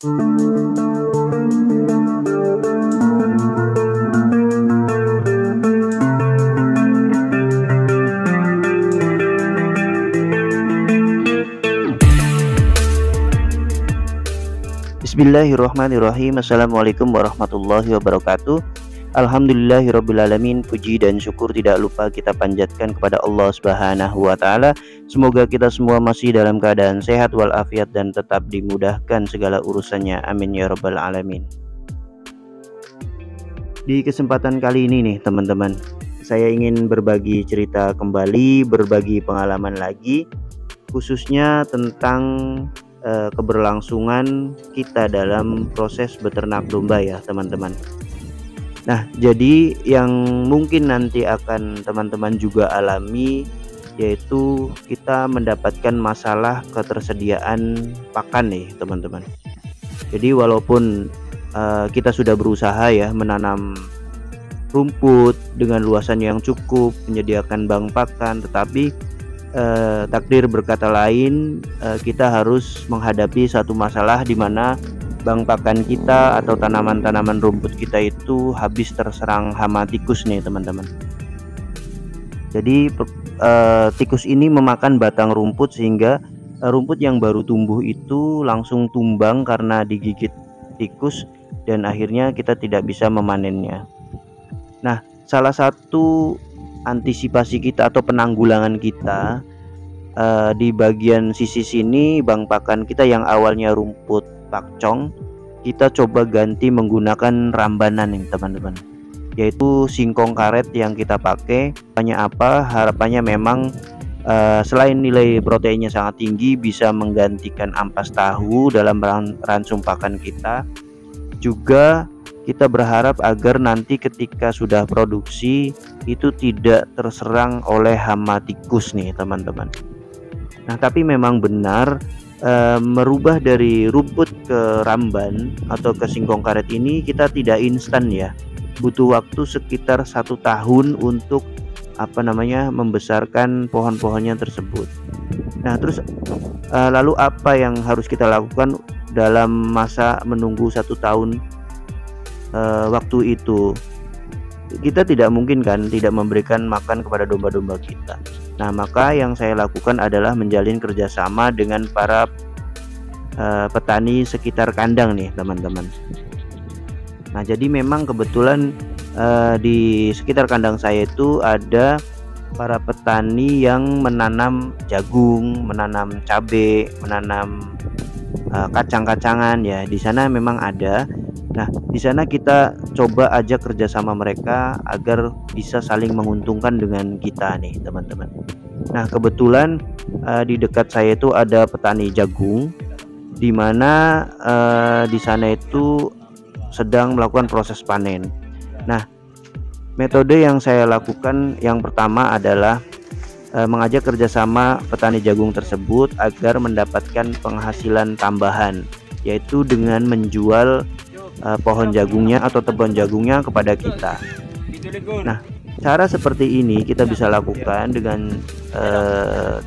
Bismillahirrahmanirrahim. Assalamualaikum warahmatullahi wabarakatuh. Alhamdulillahirrabbilalamin. Puji dan syukur tidak lupa kita panjatkan kepada Allah Subhanahu wa ta'ala. Semoga kita semua masih dalam keadaan sehat walafiat dan tetap dimudahkan segala urusannya. Amin ya rabbal alamin. Di kesempatan kali ini nih teman-teman, saya ingin berbagi cerita kembali, berbagi pengalaman lagi, khususnya tentang keberlangsungan kita dalam proses beternak domba ya teman-teman. Nah, jadi yang mungkin nanti akan teman-teman juga alami, yaitu kita mendapatkan masalah ketersediaan pakan nih teman-teman. Jadi walaupun kita sudah berusaha ya menanam rumput dengan luasan yang cukup, menyediakan bank pakan, tetapi takdir berkata lain, kita harus menghadapi satu masalah di mana bank pakan kita atau tanaman-tanaman rumput kita itu habis terserang hama tikus nih teman-teman. Jadi tikus ini memakan batang rumput sehingga rumput yang baru tumbuh itu langsung tumbang karena digigit tikus dan akhirnya kita tidak bisa memanennya. Nah, salah satu antisipasi kita atau penanggulangan kita di bagian sisi sini bank pakan kita yang awalnya rumput pakcong, kita coba ganti menggunakan rambanan nih teman-teman, yaitu singkong karet yang kita pakai. Harapannya apa? Harapannya memang selain nilai proteinnya sangat tinggi, bisa menggantikan ampas tahu dalam ransum pakan kita. Juga kita berharap agar nanti ketika sudah produksi itu tidak terserang oleh hama tikus nih teman-teman. Nah, tapi memang benar merubah dari rumput ke ramban atau ke singkong karet ini kita tidak instan ya. Butuh waktu sekitar 1 tahun untuk membesarkan pohon-pohonnya tersebut. Nah, terus lalu apa yang harus kita lakukan dalam masa menunggu 1 tahun waktu itu? Kita tidak mungkin kan tidak memberikan makan kepada domba-domba kita. Nah, maka yang saya lakukan adalah menjalin kerjasama dengan para petani sekitar kandang nih teman-teman. Nah, jadi memang kebetulan di sekitar kandang saya itu ada para petani yang menanam jagung, menanam cabai, menanam kacang-kacangan ya. Di sana memang ada. Nah, di sana kita coba ajak kerjasama mereka agar bisa saling menguntungkan dengan kita nih teman-teman. Nah, kebetulan di dekat saya itu ada petani jagung, di mana di sana itu sedang melakukan proses panen. Nah, metode yang saya lakukan yang pertama adalah mengajak kerjasama petani jagung tersebut agar mendapatkan penghasilan tambahan, yaitu dengan menjual pohon jagungnya atau tebon jagungnya kepada kita. Nah, cara seperti ini kita bisa lakukan dengan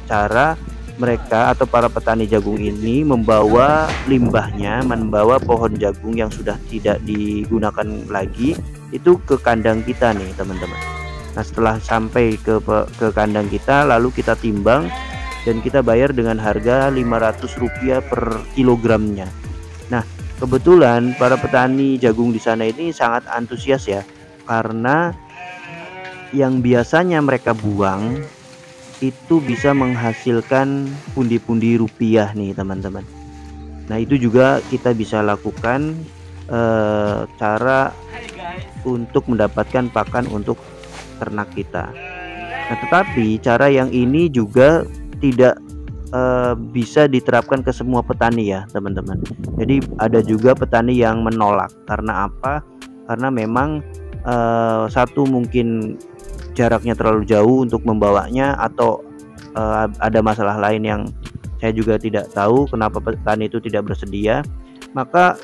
cara mereka atau para petani jagung ini membawa limbahnya, membawa pohon jagung yang sudah tidak digunakan lagi itu ke kandang kita nih teman-teman. Nah, setelah sampai ke kandang kita, lalu kita timbang dan kita bayar dengan harga Rp500 per kilogramnya. Nah, kebetulan para petani jagung di sana ini sangat antusias ya, karena yang biasanya mereka buang itu bisa menghasilkan pundi-pundi rupiah nih teman-teman. Nah, itu juga kita bisa lakukan cara untuk mendapatkan pakan untuk ternak kita. Nah, tetapi cara yang ini juga tidak bisa diterapkan ke semua petani ya teman-teman. Jadi ada juga petani yang menolak. Karena apa? Karena memang satu mungkin jaraknya terlalu jauh untuk membawanya, atau ada masalah lain yang saya juga tidak tahu kenapa petani itu tidak bersedia. Maka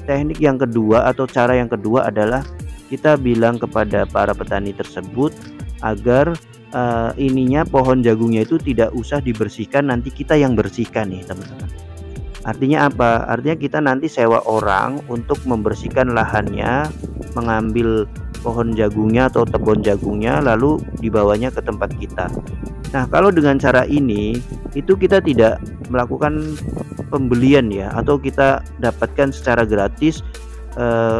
teknik yang kedua atau cara yang kedua adalah kita bilang kepada para petani tersebut agar pohon jagungnya itu tidak usah dibersihkan, nanti kita yang bersihkan nih teman-teman. Artinya apa? Artinya kita nanti sewa orang untuk membersihkan lahannya, mengambil pohon jagungnya atau tebon jagungnya, lalu dibawanya ke tempat kita. Nah, kalau dengan cara ini, itu kita tidak melakukan pembelian ya, atau kita dapatkan secara gratis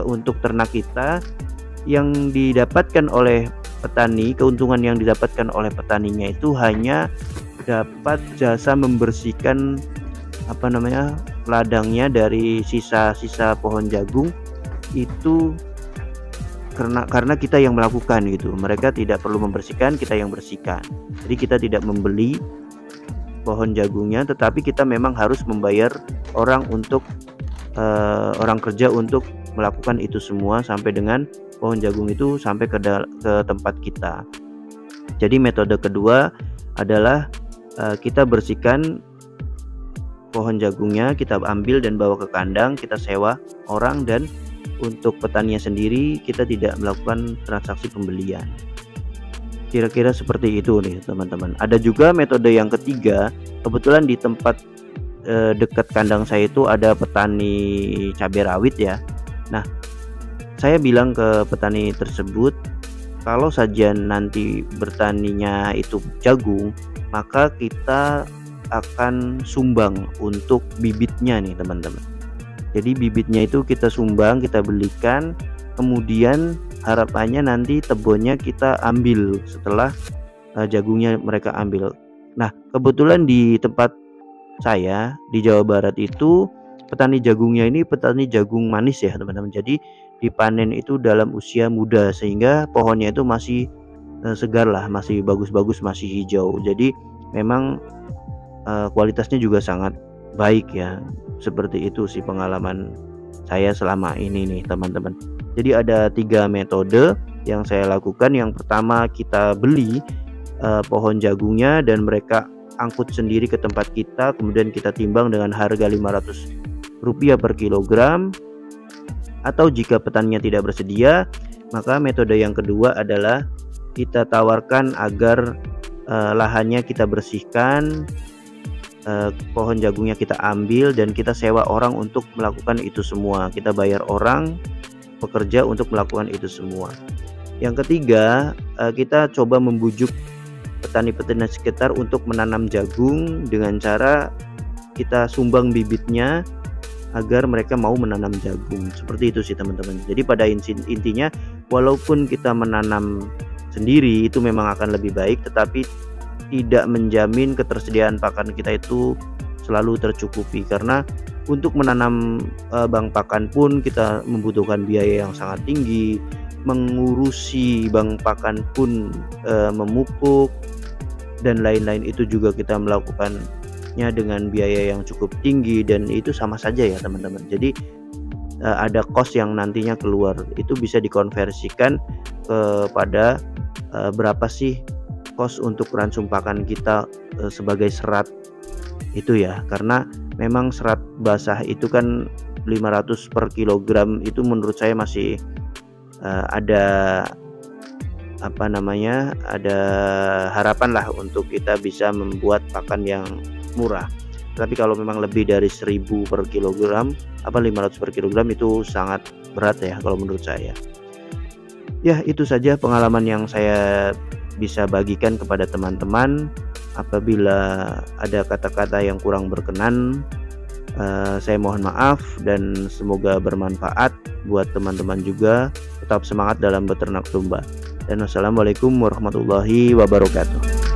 untuk ternak kita. Yang didapatkan oleh petani, keuntungan yang didapatkan oleh petaninya itu hanya dapat jasa membersihkan ladangnya dari sisa-sisa pohon jagung itu, karena kita yang melakukan gitu. Mereka tidak perlu membersihkan, kita yang bersihkan. Jadi kita tidak membeli pohon jagungnya, tetapi kita memang harus membayar orang orang kerja untuk melakukan itu semua sampai dengan pohon jagung itu sampai ke tempat kita. Jadi metode kedua adalah kita bersihkan pohon jagungnya, kita ambil dan bawa ke kandang, kita sewa orang, dan untuk petaninya sendiri kita tidak melakukan transaksi pembelian. Kira-kira seperti itu nih teman-teman. Ada juga metode yang ketiga. Kebetulan di tempat dekat kandang saya itu ada petani cabai rawit ya. Nah, saya bilang ke petani tersebut, kalau saja nanti bertaninya itu jagung, maka kita akan sumbang untuk bibitnya nih teman-teman. Jadi bibitnya itu kita sumbang, kita belikan, kemudian harapannya nanti tebonnya kita ambil setelah jagungnya mereka ambil. Nah, kebetulan di tempat saya di Jawa Barat itu petani jagungnya ini petani jagung manis ya teman-teman. Jadi dipanen itu dalam usia muda, sehingga pohonnya itu masih segar lah, masih bagus-bagus, masih hijau. Jadi memang kualitasnya juga sangat baik ya. Seperti itu sih pengalaman saya selama ini nih teman-teman. Jadi ada 3 metode yang saya lakukan. Yang pertama, kita beli pohon jagungnya dan mereka angkut sendiri ke tempat kita, kemudian kita timbang dengan harga Rp500 per kilogram. Atau jika petaninya tidak bersedia, maka metode yang kedua adalah kita tawarkan agar lahannya kita bersihkan, pohon jagungnya kita ambil, dan kita sewa orang untuk melakukan itu semua. Kita bayar orang pekerja untuk melakukan itu semua. Yang ketiga, kita coba membujuk petani-petani sekitar untuk menanam jagung dengan cara kita sumbang bibitnya agar mereka mau menanam jagung. Seperti itu sih teman-teman. Jadi pada intinya, walaupun kita menanam sendiri itu memang akan lebih baik, tetapi tidak menjamin ketersediaan pakan kita itu selalu tercukupi, karena untuk menanam bank pakan pun kita membutuhkan biaya yang sangat tinggi. Mengurusi bank pakan pun memupuk dan lain-lain itu juga kita melakukannya dengan biaya yang cukup tinggi, dan itu sama saja ya teman-teman. Jadi ada kos yang nantinya keluar, itu bisa dikonversikan kepada berapa sih kos untuk ransum pakan kita sebagai serat itu ya. Karena memang serat basah itu kan 500 per kilogram, itu menurut saya masih ada ada harapan lah untuk kita bisa membuat pakan yang murah. Tapi kalau memang lebih dari 1000 per kilogram, 500 per kilogram, itu sangat berat ya kalau menurut saya. Ya, itu saja pengalaman yang saya bisa bagikan kepada teman-teman. Apabila ada kata-kata yang kurang berkenan, saya mohon maaf, dan semoga bermanfaat buat teman-teman juga. Tetap semangat dalam beternak domba. Dan wassalamualaikum warahmatullahi wabarakatuh.